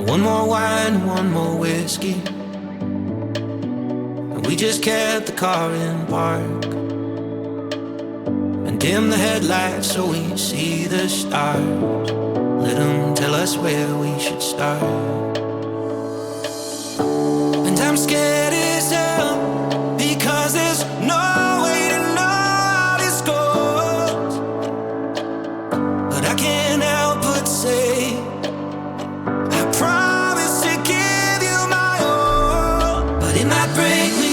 One more wine, one more whiskey, and we just kept the car in park and dim the headlights so we see the stars. Let them tell us where we should start. And I'm scared as hell because there's no way to know how this goes. But I can't help but say I promise to give you my all. But it might break me